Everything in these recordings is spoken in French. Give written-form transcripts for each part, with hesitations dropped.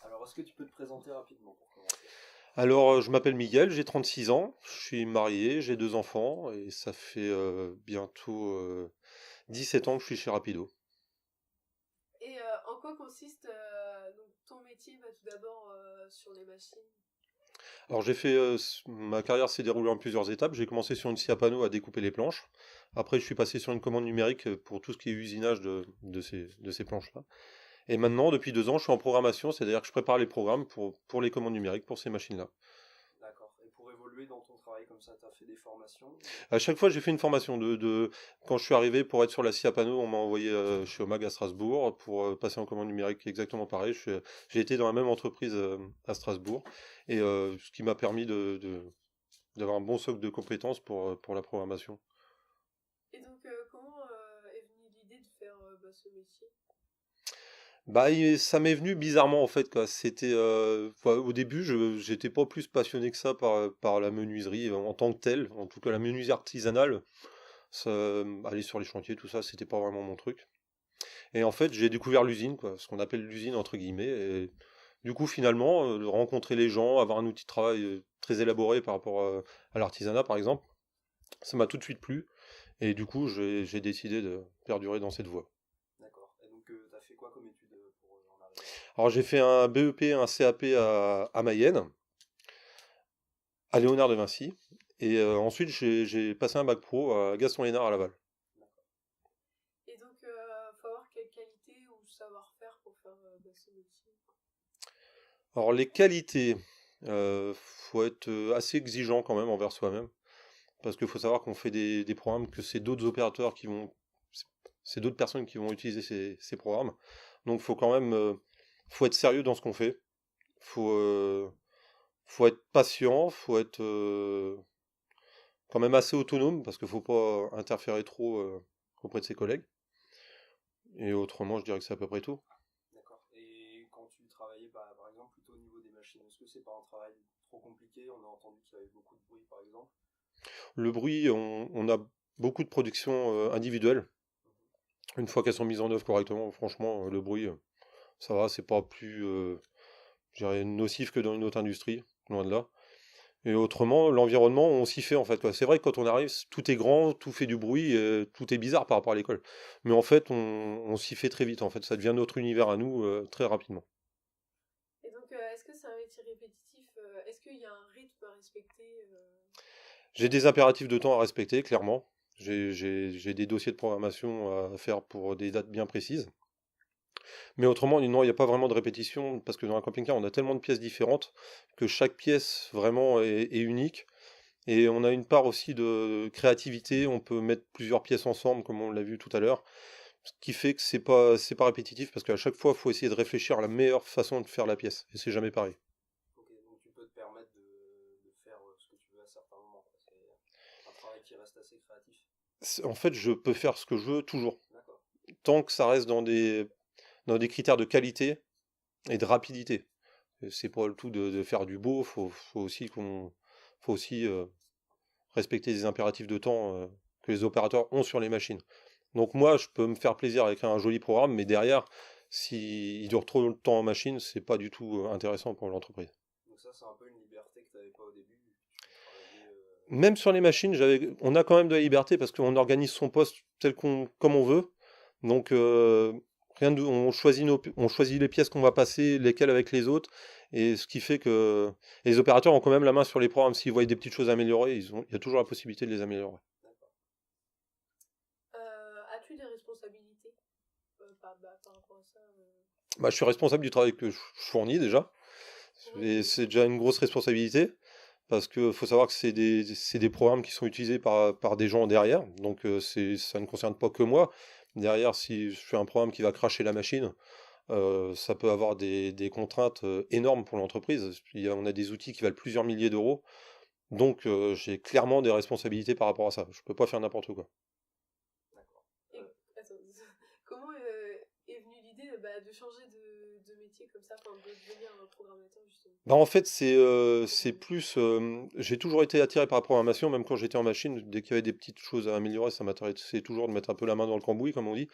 Alors, est-ce que tu peux te présenter rapidement pour commencer? Alors, je m'appelle Miguel, j'ai 36 ans, je suis marié, j'ai 2 enfants et ça fait bientôt 17 ans que je suis chez Rapido. Et en quoi consiste donc ton métier tout d'abord sur les machines? Alors, ma carrière s'est déroulée en plusieurs étapes. J'ai commencé sur une scie à panneau à découper les planches. Après, je suis passé sur une commande numérique pour tout ce qui est usinage de ces planches-là. Et maintenant, depuis 2 ans, je suis en programmation, c'est-à-dire que je prépare les programmes pour les commandes numériques pour ces machines-là. D'accord. Et pour évoluer dans ton travail comme ça, tu as fait des formations? À chaque fois, j'ai fait une formation Quand je suis arrivé pour être sur la scie à panneau, on m'a envoyé chez Omag à Strasbourg pour passer en commande numérique exactement pareil. J'ai été dans la même entreprise à Strasbourg et ce qui m'a permis d'avoir un bon socle de compétences pour la programmation. Et donc comment est venue l'idée de faire ce métier? Bah, ça m'est venu bizarrement en fait, quoi. Au début, j'étais pas plus passionné que ça par la menuiserie en tant que telle, en tout cas la menuiserie artisanale. Aller sur les chantiers, tout ça, c'était pas vraiment mon truc. Et en fait, j'ai découvert l'usine, quoi, ce qu'on appelle l'usine entre guillemets. Et du coup, finalement, rencontrer les gens, avoir un outil de travail très élaboré par rapport à l'artisanat, par exemple, ça m'a tout de suite plu. Et du coup, j'ai décidé de perdurer dans cette voie. D'accord. Et donc, tu as fait quoi comme étude pour en arriver là? Alors, j'ai fait un BEP, un CAP à Mayenne, à Léonard de Vinci. Et ensuite, j'ai passé un bac pro à Gaston Lénard à Laval. D'accord. Et donc faut avoir quelle qualité ou savoir-faire pour faire ce métier? Alors, les qualités, faut être assez exigeant quand même envers soi-même. Parce qu'il faut savoir qu'on fait des programmes que c'est d'autres opérateurs c'est d'autres personnes qui vont utiliser ces programmes. Donc faut quand même, faut être sérieux dans ce qu'on fait. Faut, euh, faut être patient, faut être quand même assez autonome parce qu'il faut pas interférer trop auprès de ses collègues. Et autrement, je dirais que c'est à peu près tout. D'accord. Et quand tu travaillais, par exemple, plutôt au niveau des machines, est-ce que c'est pas un travail trop compliqué? On a entendu qu'il y avait beaucoup de bruit, par exemple. Le bruit, on a beaucoup de productions individuelles. Mhm. Une fois qu'elles sont mises en œuvre correctement, franchement, le bruit, ça va, c'est pas plus, je dirais, nocif que dans une autre industrie, loin de là. Et autrement, l'environnement, on s'y fait en fait, quoi. C'est vrai que quand on arrive, tout est grand, tout fait du bruit, tout est bizarre par rapport à l'école. Mais en fait, on s'y fait très vite, en fait. Ça devient notre univers à nous très rapidement. Et donc est-ce que c'est un métier répétitif? Est-ce qu'il y a un rythme à respecter? J'ai des impératifs de temps à respecter, clairement. J'ai des dossiers de programmation à faire pour des dates bien précises. Mais autrement, non, il n'y a pas vraiment de répétition, parce que dans un camping-car, on a tellement de pièces différentes que chaque pièce vraiment est unique. Et on a une part aussi de créativité, on peut mettre plusieurs pièces ensemble, comme on l'a vu tout à l'heure, ce qui fait que c'est pas répétitif, parce qu'à chaque fois, il faut essayer de réfléchir à la meilleure façon de faire la pièce, et c'est jamais pareil. Ok, donc tu peux te permettre de faire ce que tu veux à certains moments, quoi. C'est un travail qui reste assez créatif. En fait, je peux faire ce que je veux toujours, D'accord. tant que ça reste dans des critères de qualité et de rapidité. C'est pas le tout de faire du beau, faut aussi respecter les impératifs de temps que les opérateurs ont sur les machines. Donc moi, je peux me faire plaisir avec un joli programme, mais derrière, s'il dure trop de temps en machine, c'est pas du tout intéressant pour l'entreprise. Donc ça, c'est un peu une liberté que tu n'avais pas au début, vu que tu peux travailler. Même sur les machines, on a quand même de la liberté parce qu'on organise son poste comme on veut. Donc on choisit les pièces qu'on va passer, lesquelles avec les autres, et ce qui fait que les opérateurs ont quand même la main sur les programmes. S'ils voient des petites choses à améliorer, il y a toujours la possibilité de les améliorer. D'accord. As-tu des responsabilités par rapport à ça? Bah, je suis responsable du travail que je fournis déjà, Oui. et c'est déjà une grosse responsabilité. Parce qu'il faut savoir que c'est des programmes qui sont utilisés par des gens derrière, donc ça ne concerne pas que moi. Derrière, si je fais un programme qui va cracher la machine, ça peut avoir des contraintes énormes pour l'entreprise. On a des outils qui valent plusieurs milliers d'euros, donc j'ai clairement des responsabilités par rapport à ça. Je peux pas faire n'importe quoi. D'accord. Et attends, comment est venue l'idée de changer de métier comme ça, enfin de devenir un programmateur justement? Bah, en fait, c'est plus. J'ai toujours été attiré par la programmation, même quand j'étais en machine. Dès qu'il y avait des petites choses à améliorer, ça m'intéressait toujours de mettre un peu la main dans le cambouis, comme on dit.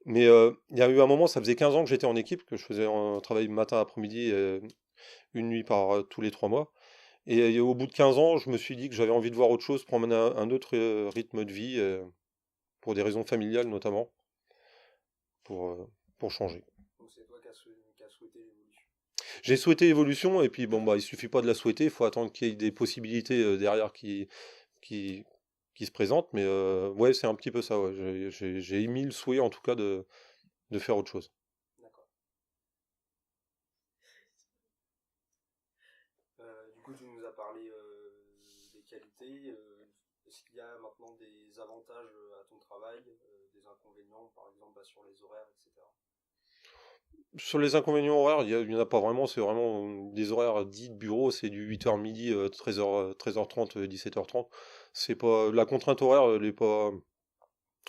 Mais il y a eu un moment, ça faisait 15 ans que j'étais en équipe, que je faisais un travail matin, après-midi, une nuit par tous les 3 mois. Et au bout de 15 ans, je me suis dit que j'avais envie de voir autre chose, prendre un autre rythme de vie, pour des raisons familiales notamment, pour, euh, pour changer. Donc c'est toi qui as souhaité l'évolution. J'ai souhaité l'évolution, et puis bon, bah, il suffit pas de la souhaiter, il faut attendre qu'il y ait des possibilités derrière qui, qui se présentent. Mais ouais, c'est un petit peu ça. Ouais. J'ai émis le souhait, en tout cas, de faire autre chose. D'accord. Du coup, tu nous as parlé des qualités. Est-ce qu'il y a maintenant des avantages à ton travail, des inconvénients, par exemple sur les horaires, etc. Sur les inconvénients horaires, il y en a pas vraiment, c'est vraiment des horaires dits de bureau, c'est du 8h midi, 13h30, 17h30. C'est pas, la contrainte horaire, elle est pas,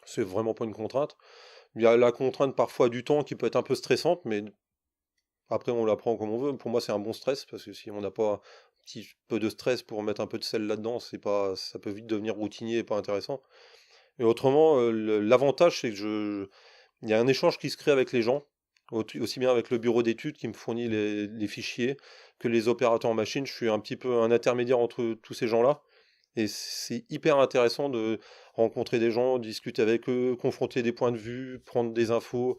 c'est vraiment pas une contrainte. Il y a la contrainte parfois du temps qui peut être un peu stressante, mais après on la prend comme on veut. Pour moi, c'est un bon stress, parce que si on n'a pas un petit peu de stress pour mettre un peu de sel là-dedans, c'est pas, ça peut vite devenir routinier et pas intéressant. Et autrement, l'avantage, c'est que il y a un échange qui se crée avec les gens, aussi bien avec le bureau d'études qui me fournit les fichiers que les opérateurs en machine. Je suis un petit peu un intermédiaire entre tous ces gens-là. Et c'est hyper intéressant de rencontrer des gens, discuter avec eux, confronter des points de vue, prendre des infos,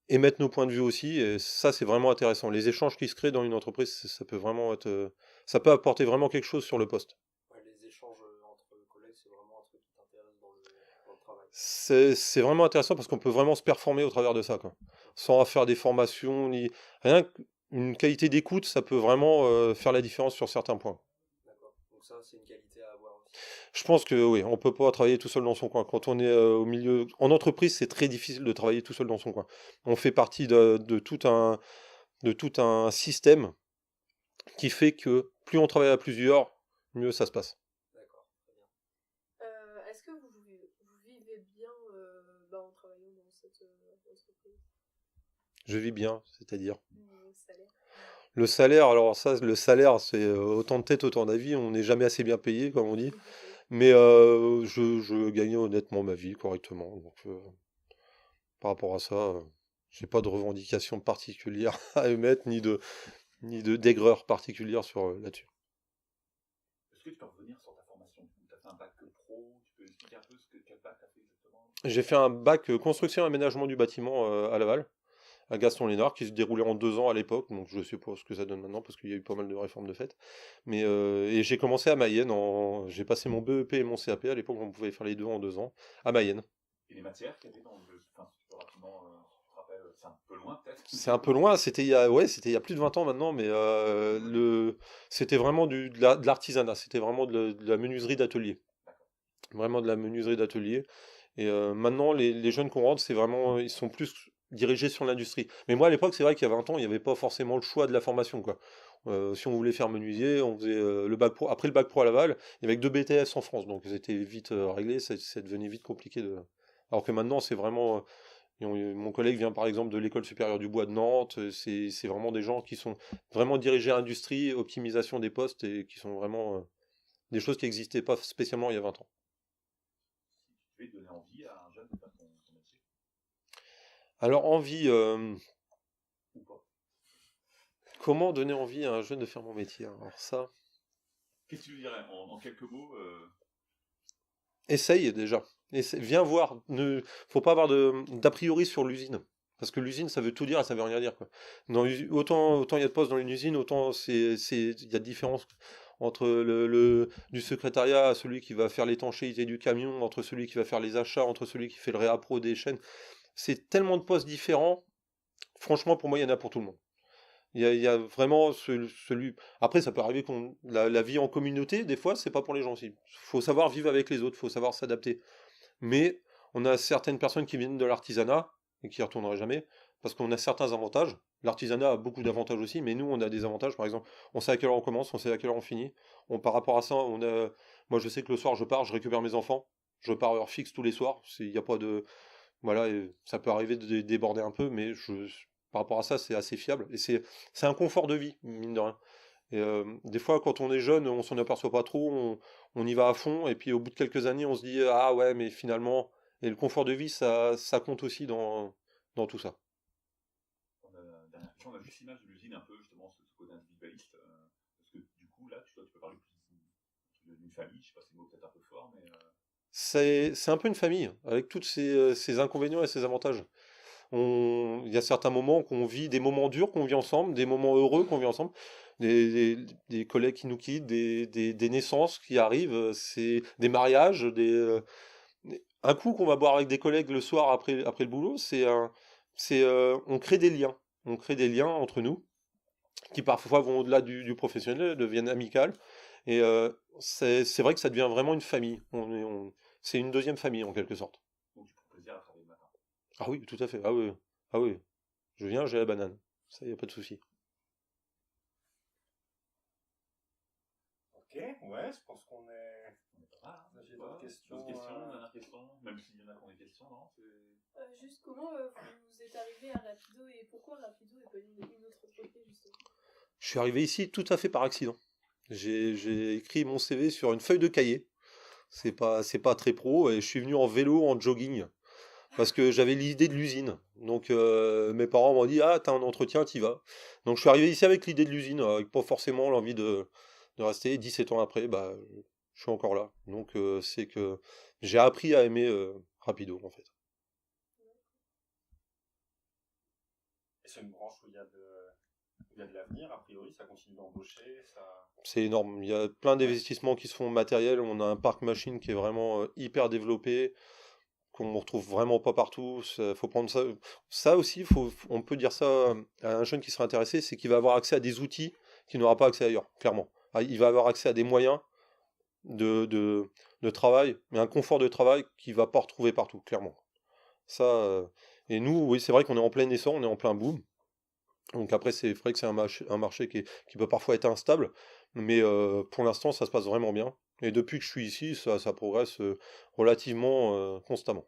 émettre nos points de vue aussi. Et ça, c'est vraiment intéressant. Les échanges qui se créent dans une entreprise, ça peut vraiment être, ça peut apporter vraiment quelque chose sur le poste. Ouais, les échanges entre collègues, c'est vraiment un truc qui t'intéresse dans le travail. C'est vraiment intéressant parce qu'on peut vraiment se performer au travers de ça, quoi. Sans faire des formations, ni rien qu'une qualité d'écoute, ça peut vraiment faire la différence sur certains points. D'accord. Donc ça, c'est une qualité à avoir aussi. Je pense que oui, on peut pas travailler tout seul dans son coin. Quand on est au milieu, en entreprise, c'est très difficile de travailler tout seul dans son coin. On fait partie de tout un système qui fait que plus on travaille à plusieurs, mieux ça se passe. D'accord, très bien. Est-ce que vous vivez bien en travaillant dans cette entreprise? Je vis bien, c'est-à-dire. Niveau salaire? Le salaire, alors ça, le salaire, c'est autant de tête, autant d'avis. On n'est jamais assez bien payé, comme on dit. Mais je gagnais honnêtement ma vie correctement. Donc, par rapport à ça, j'ai pas de revendication particulière à émettre, ni de d'aigreur particulière sur là-dessus. Est-ce que tu peux revenir sur ta formation? Tu as fait un bac pro, tu peux expliquer un peu quel bac tu as fait exactement? J'ai fait un bac construction et aménagement du bâtiment à Laval, à Gaston-Lénard, qui se déroulait en 2 ans à l'époque, donc je sais pas ce que ça donne maintenant, parce qu'il y a eu pas mal de réformes de fait. Mais, et j'ai commencé à Mayenne, j'ai passé mon BEP et mon CAP, à l'époque on pouvait faire les deux en 2 ans, à Mayenne. Et les matières qu'il y avait dans le. Enfin, si tu peux rapidement, tu te rappelles, c'est un peu loin peut-être? C'est un peu loin, c'était il y a plus de 20 ans maintenant, mais c'était vraiment de l'artisanat, c'était vraiment de la menuiserie d'atelier. Vraiment de la menuiserie d'atelier. Et maintenant, les jeunes qu'on rentre, c'est vraiment, ils sont plus dirigés sur l'industrie. Mais moi, à l'époque, c'est vrai qu'il y a 20 ans, il n'y avait pas forcément le choix de la formation, quoi. Si on voulait faire menuisier, on faisait le bac pro. Après le bac pro à Laval, il y avait que 2 BTS en France, donc c'était vite réglé, ça devenait vite compliqué de. Alors que maintenant, c'est vraiment. Mon collègue vient par exemple de l'école supérieure du bois de Nantes, c'est vraiment des gens qui sont vraiment dirigés à industrie, optimisation des postes, et qui sont vraiment des choses qui n'existaient pas spécialement il y a 20 ans. Si tu devais donner envie à un jeune de faire ton métier Alors, envie, ou pas? comment donner envie à un jeune de faire mon métier? Alors ça, Qu'est-ce que tu dirais en quelques mots? essaye déjà. Viens voir. Ne faut pas avoir d'a priori sur l'usine. Parce que l'usine, ça veut tout dire et ça veut rien dire, quoi. Autant il y a de postes dans une usine, autant il y a de différence entre du secrétariat à celui qui va faire l'étanchéité du camion, entre celui qui va faire les achats, entre celui qui fait le réappro des chaînes. C'est tellement de postes différents. Franchement, pour moi, il y en a pour tout le monde. Il y a vraiment celui. Après, ça peut arriver qu'on la vie en communauté, des fois, c'est pas pour les gens aussi. Faut savoir vivre avec les autres, faut savoir s'adapter. Mais on a certaines personnes qui viennent de l'artisanat et qui ne retourneraient jamais parce qu'on a certains avantages. L'artisanat a beaucoup d'avantages aussi, mais nous, on a des avantages. Par exemple, on sait à quelle heure on commence, on sait à quelle heure on finit. Par rapport à ça, moi, je sais que le soir, je pars, je récupère mes enfants. Je pars à heure fixe tous les soirs. Il n'y a pas de. Voilà, et ça peut arriver de déborder un peu, mais par rapport à ça, c'est assez fiable. Et c'est un confort de vie, mine de rien. Et des fois, quand on est jeune, on s'en aperçoit pas trop, on y va à fond, et puis au bout de quelques années, on se dit ah ouais, mais finalement, Et le confort de vie, ça compte aussi dans tout ça. Dernière question, on a juste l'image de l'usine un peu, justement, ce côté individualiste. Parce que du coup, là, tu peux parler plus d'une famille, je sais pas si c'est le mot peut-être un peu fort, mais C'est un peu une famille, avec tous ces inconvénients et ces avantages. Il y a certains moments qu'on vit, des moments durs qu'on vit ensemble, des moments heureux qu'on vit ensemble, des collègues qui nous quittent, des naissances qui arrivent, c'est des mariages, un coup qu'on va boire avec des collègues le soir après le boulot, on crée des liens. On crée des liens entre nous, qui parfois vont au-delà du professionnel, deviennent amicales. Et c'est vrai que ça devient vraiment une famille. C'est une deuxième famille en quelque sorte. donc tu prends plaisir à travailler le matin. Ah oui, tout à fait. Ah oui, ah oui. Je viens, j'ai la banane. Ça, y a pas de souci. Ok, ouais, je pense qu'on est. On est pas mal, hein. J'ai d'autres questions. Dernière question, même s'il y en a qui ont des questions, non Juste comment vous êtes arrivé à Rapido et pourquoi Rapido et pas une autre entreprise justement? Je suis arrivé ici tout à fait par accident. J'ai écrit mon CV sur une feuille de cahier. C'est pas très pro et je suis venu en vélo, en jogging. Parce que j'avais l'idée de l'usine. Donc mes parents m'ont dit ah t'as un entretien, t'y vas. Donc je suis arrivé ici avec l'idée de l'usine, avec pas forcément l'envie de rester. 17 ans après, bah je suis encore là. Donc c'est que j'ai appris à aimer Rapido en fait. Et c'est une branche où il y a de l'avenir, a priori, ça continue d'embaucher, ça. C'est énorme. Il y a plein d'investissements qui se font matériels. On a un parc machine qui est vraiment hyper développé, qu'on ne retrouve vraiment pas partout. Faut prendre ça. Ça aussi, on peut dire ça à un jeune qui sera intéressé, c'est qu'il va avoir accès à des outils qu'il n'aura pas accès ailleurs, clairement. Ah, il va avoir accès à des moyens de travail, mais un confort de travail qu'il ne va pas retrouver partout, clairement. Ça, et nous, oui, c'est vrai qu'on est en plein essor, on est en plein boom. Donc après, c'est vrai que c'est un marché qui peut parfois être instable, mais pour l'instant, ça se passe vraiment bien. Et depuis que je suis ici, ça progresse relativement constamment.